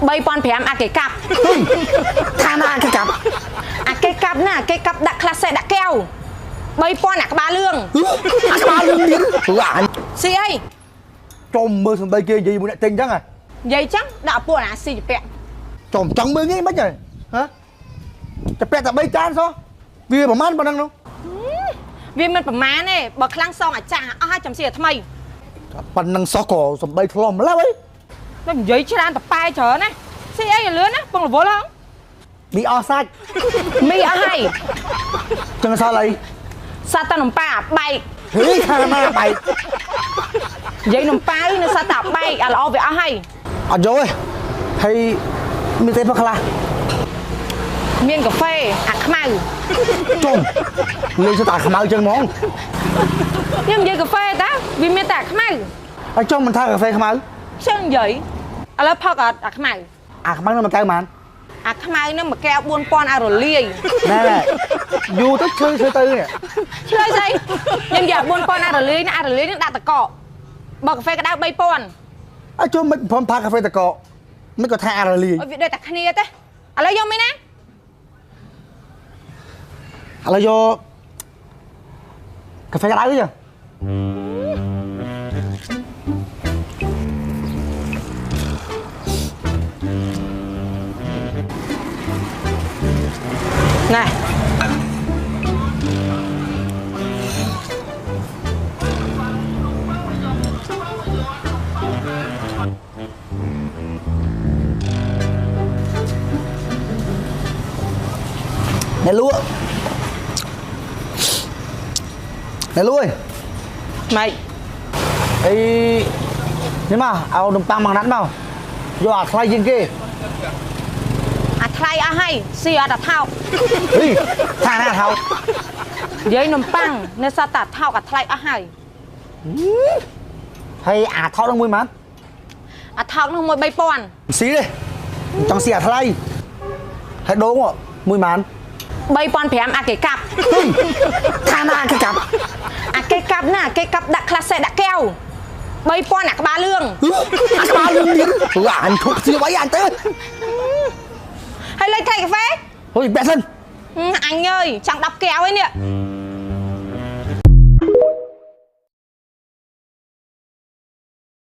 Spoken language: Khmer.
3,500អាគេកាប់ថាណាគេកាប់អាគេកាប់ណាគេកាប់ដាក់ក្លាសេដាក់កែវ3,000អាក្បាលលឿងអាក្បាលលឿងទៀតព្រោះអញស៊ីអីចំមើលសំដីគេនិយាយមួយអ្នកទិញអញ្ចឹងហ៎និយាយចឹងដាក់ពួកអាស៊ីពាក់ចំចង់មើលងាយមិនហ៎ហ៎តែពាក់តែ3ចានសោះវាប្រហែលប៉ុណ្ណឹងនោះវាមិនប្រមាណទេបើខ្លាំងសងអាចារ្យអស់ហើយចាំស៊ីអាថ្មីប៉ុណ្ណឹងសោះក៏សំដីធ្លុំម្ល៉េះអីតែនិយាយច្រើនតប៉ែច្រើនណាស៊ីអីលឿនណាពងរវល់ហ៎មីអស់សាច់មីអស់ហើយចឹងសល់អីសាត់តែនំប៉ាបែកហេថាណាបែកនិយាយនំប៉ានៅសាត់តែបែកអាល្អវាអស់ហើយអត់យកទេហើយមានទេផឹកខ្លះមានកាហ្វេអាខ្មៅចុំលេងស្តាខ្មៅចឹងហ្មងខ្ញុំនិយាយកាហ្វេតាវាមានតែអាខ្មៅហើយចុំមិនថាកាហ្វេខ្មៅខ្ញុំនិយាយឥឡូវផឹកអាខ្មៅអាខ្មៅនឹងមួយកែវប៉ុន្មានអាខ្មៅនឹងមួយកែវ4,000អារលាយណែយូរទៅឈឺទៅនេះឆ្លើយស្អីខ្ញុំនិយាយ4,000អារលាយណាអារលាយនឹងដាក់តកបើកាហ្វេក្តៅ3,000ហើយចុំមិនព្រមផាកាហ្វេតកមិនក៏ថាអារលាយវាដូចតែគ្នាទេឥឡូវយកមិនណាឥឡូវយកកាហ្វេក្តៅទេណែអ្នកលក់អើយម៉េចអីនេះមកเอาនំប៉័ងមួយណាត់មកយកអាថ្លៃជាងគេអាថ្លៃអស់ហើយស៊ីអត់តែថោកហីថាណាថោកនិយាយនំប៉័ងនៅសត្វតែថោកអាថ្លៃអស់ហើយហើយអាថោកនឹងមួយម៉ានអាថោកនឹងមួយ3,000ស៊ីទេចង់ស៊ីអាថ្លៃហើយដូងមួយម៉ាន3,500អាគេកាប់ថាណាគេកាប់អាគេកាប់ណាគេកាប់ដាក់ក្លាសេដាក់កែវ3,000អាក្បាលលឿងអាក្បាលលឿងទៀតព្រោះអញធុកស្ទាបអីអញទៅហើយលេខថៃកាហ្វេហុយបែសិនអញអើយចង់10កែវឯនេះ